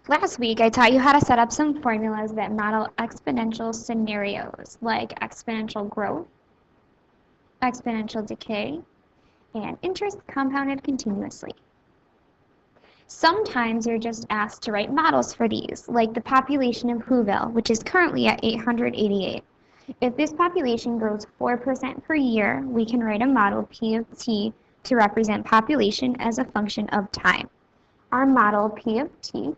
Last week, I taught you how to set up some formulas that model exponential scenarios like exponential growth, exponential decay, and interest compounded continuously. Sometimes you're just asked to write models for these, like the population of Whoville, which is currently at 888. If this population grows 4% per year, we can write a model P of t to represent population as a function of time. Our model P of t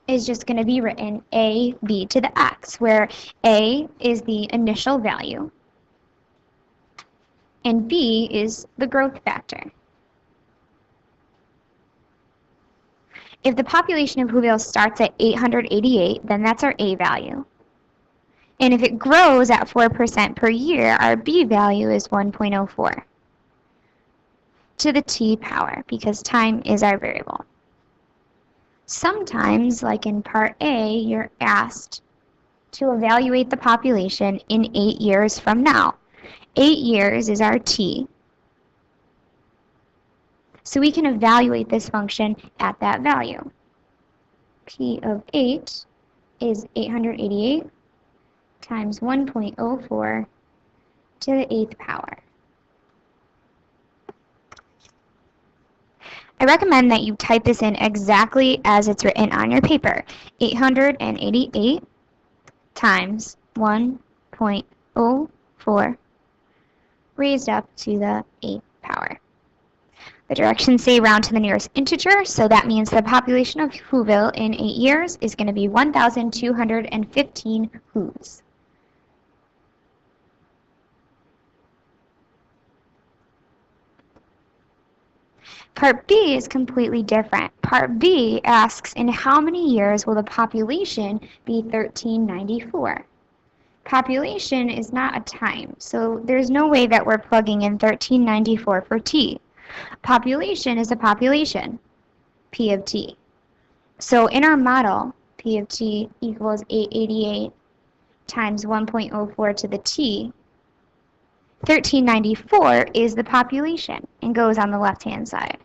is just going to be written a b to the x, where a is the initial value and b is the growth factor. If the population of Whoville starts at 888, then that's our a value. And if it grows at 4% per year, our b value is 1.04 to the t power, because time is our variable. Sometimes, like in part A, you're asked to evaluate the population in 8 years from now. 8 years is our t. So we can evaluate this function at that value. P of 8 is 888 times 1.04 to the 8th power. I recommend that you type this in exactly as it's written on your paper. 888 times 1.04 raised up to the 8th power. The directions say round to the nearest integer, so that means the population of Whoville in 8 years is going to be 1,215 Whos. Part B is completely different. Part B asks, in how many years will the population be 1394? Population is not a time, so there's no way that we're plugging in 1394 for t. Population is a population, P of t. So in our model, P of t equals 888 times 1.04 to the t. 1394 is the population and goes on the left-hand side.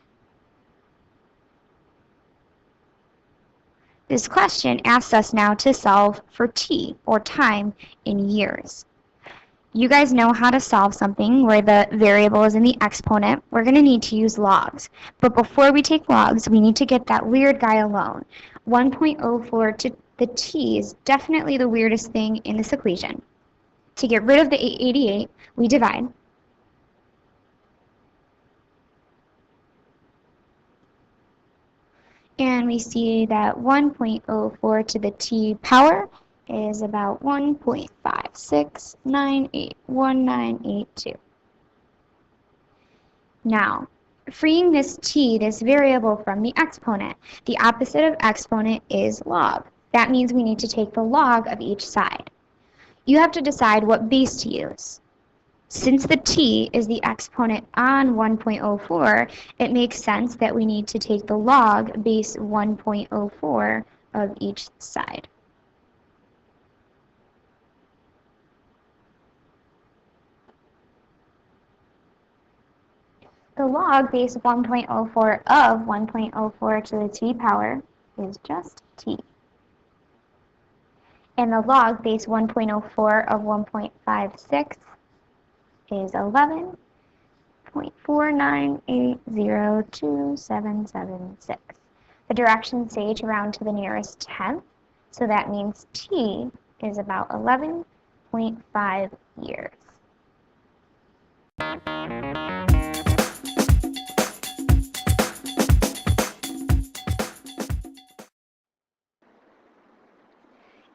This question asks us now to solve for t, or time, in years. You guys know how to solve something where the variable is in the exponent. We're going to need to use logs. But before we take logs, we need to get that weird guy alone. 1.04 to the t is definitely the weirdest thing in this equation. To get rid of the 888, we divide. And we see that 1.04 to the t power is about 1.56981982. Now, freeing this t, this variable, from the exponent. The opposite of exponent is log. That means we need to take the log of each side. You have to decide what base to use. Since the t is the exponent on 1.04, it makes sense that we need to take the log base 1.04 of each side. The log base 1.04 of 1.04 to the t power is just t. And the log base 1.04 of 1.56 is 11.498027776. The directions say to round to the nearest tenth, so that means t is about 11.5 years.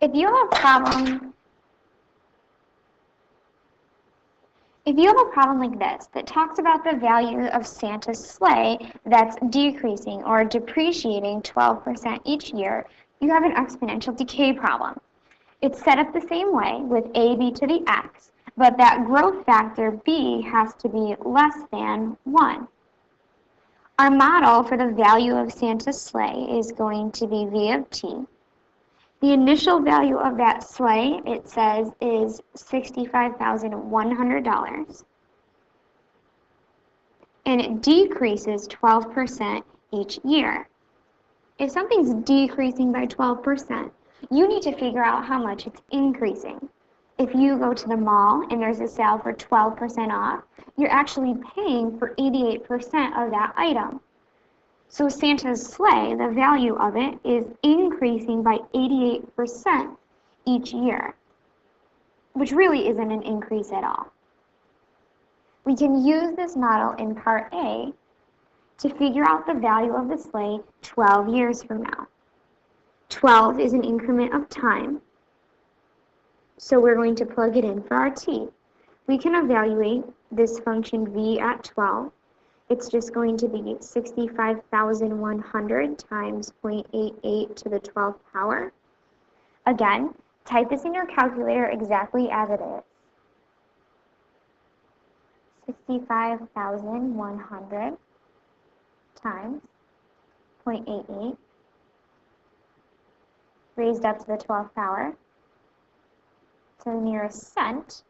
If you have a problem like this that talks about the value of Santa's sleigh that's decreasing or depreciating 12% each year, you have an exponential decay problem. It's set up the same way with ab to the x, but that growth factor b has to be less than 1. Our model for the value of Santa's sleigh is going to be v of t. The initial value of that sleigh, it says, is $65,100. And it decreases 12% each year. If something's decreasing by 12%, you need to figure out how much it's increasing. If you go to the mall and there's a sale for 12% off, you're actually paying for 88% of that item. So Santa's sleigh, the value of it, is increasing by 88% each year, which really isn't an increase at all. We can use this model in Part A to figure out the value of the sleigh 12 years from now. 12 is an increment of time, so we're going to plug it in for our t. We can evaluate this function v at 12. It's just going to be 65,100 times 0.88 to the 12th power. Again, type this in your calculator exactly as it is. 65,100 times 0.88 raised up to the 12th power. So the nearest cent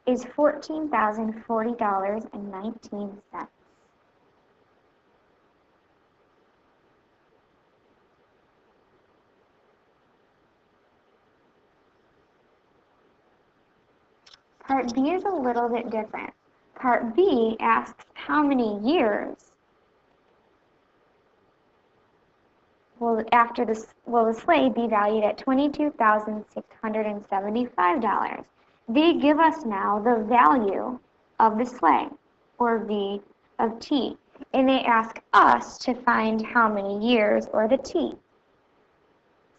is $14,040.19. Part B is a little bit different. Part B asks how many years will the sleigh be valued at $22,675. They give us now the value of the sleigh, or V of t, and they ask us to find how many years, or the t.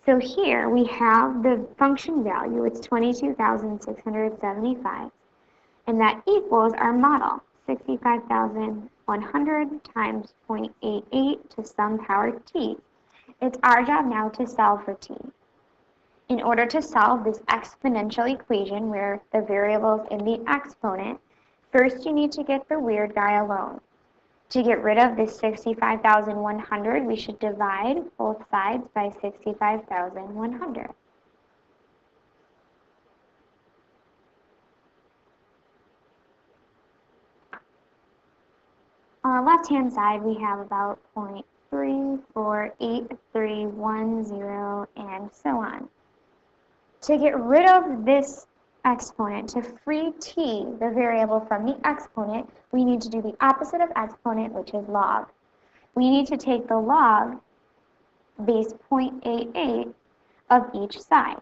So here we have the function value, it's 22,675, and that equals our model, 65,100 times 0.88 to some power t. It's our job now to solve for t. In order to solve this exponential equation where the variable is in the exponent, first you need to get the weird guy alone. To get rid of this 65,100, we should divide both sides by 65,100. On the left-hand side, we have about 0.348310 and so on. To get rid of this exponent, to free t, the variable, from the exponent, we need to do the opposite of exponent, which is log. We need to take the log base 0.88 of each side.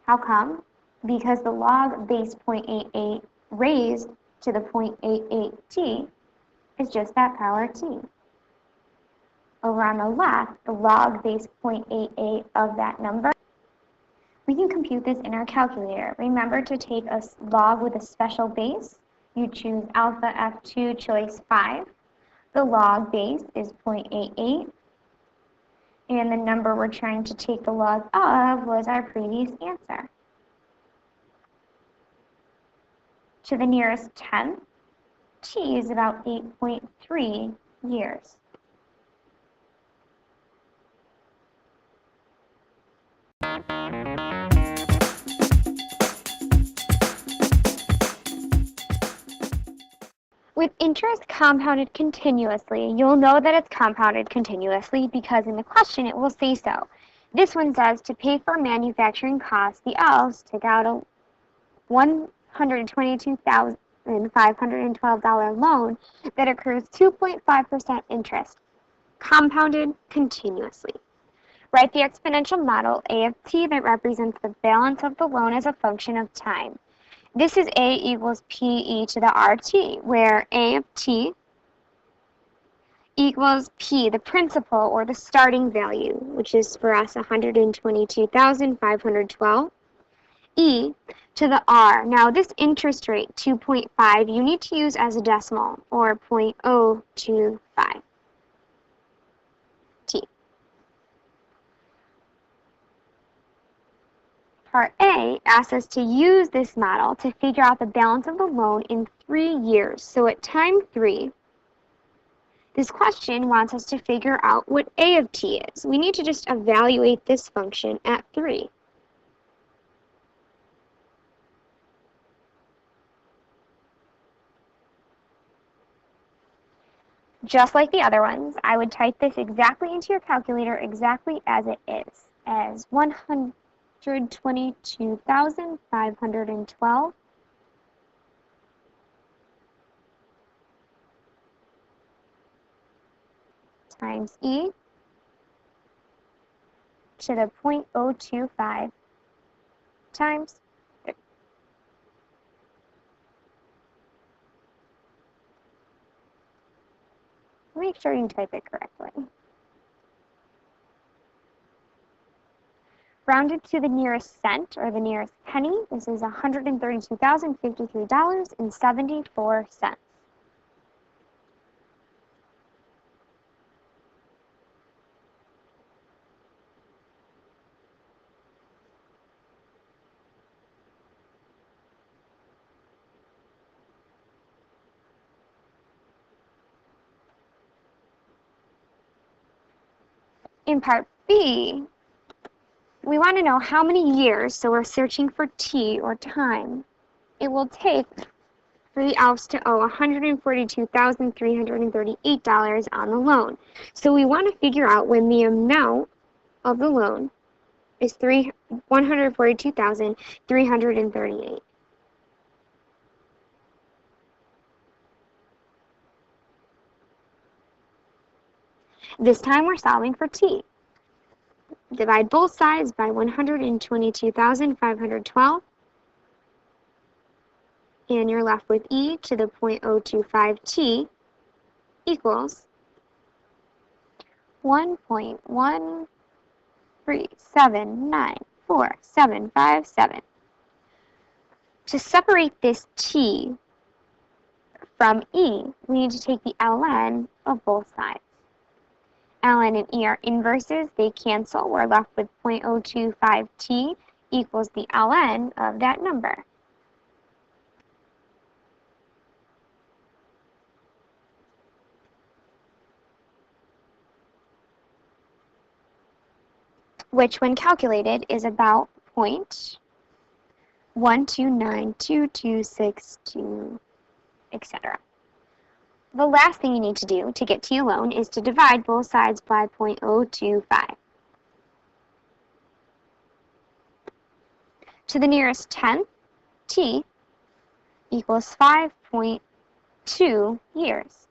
How come? Because the log base 0.88 raised to the 0.88t is just that power t. Over on the left, the log base 0.88 of that number. We can compute this in our calculator. Remember to take a log with a special base. You choose alpha F2 choice 5. The log base is 0.88. And the number we're trying to take the log of was our previous answer. To the nearest tenth, t is about 8.3 years. With interest compounded continuously, you'll know that it's compounded continuously because in the question it will say so. This one says to pay for manufacturing costs, the elves take out a $122,512 loan that accrues 2.5% interest, compounded continuously. Write the exponential model A of t that represents the balance of the loan as a function of time. This is A equals P to the RT, where A of t equals P, the principal or the starting value, which is for us 122,512, E to the R. Now this interest rate, 2.5, you need to use as a decimal, or 0.025 t. Part A asks us to use this model to figure out the balance of the loan in 3 years. So at time 3, this question wants us to figure out what A of t is. We need to just evaluate this function at 3. Just like the other ones, I would type this exactly into your calculator exactly as it is, as 122,512 times e to the 0.025 times 3. Make sure you type it correctly. Rounded to the nearest cent, or the nearest penny, this is $132,053.74. In part B, we want to know how many years, so we're searching for t, or time, it will take for the Alps to owe $142,338 on the loan. So we want to figure out when the amount of the loan is $142,338. This time we're solving for t. Divide both sides by 122,512, and you're left with e to the 0.025t equals 1.13794,757. To separate this t from e, we need to take the ln of both sides. ln and e are inverses. They cancel. We're left with 0.025t equals the ln of that number. Which, when calculated, is about 0.1292262, etc. The last thing you need to do to get t alone is to divide both sides by 0.025. To the nearest tenth, t equals 5.2 years.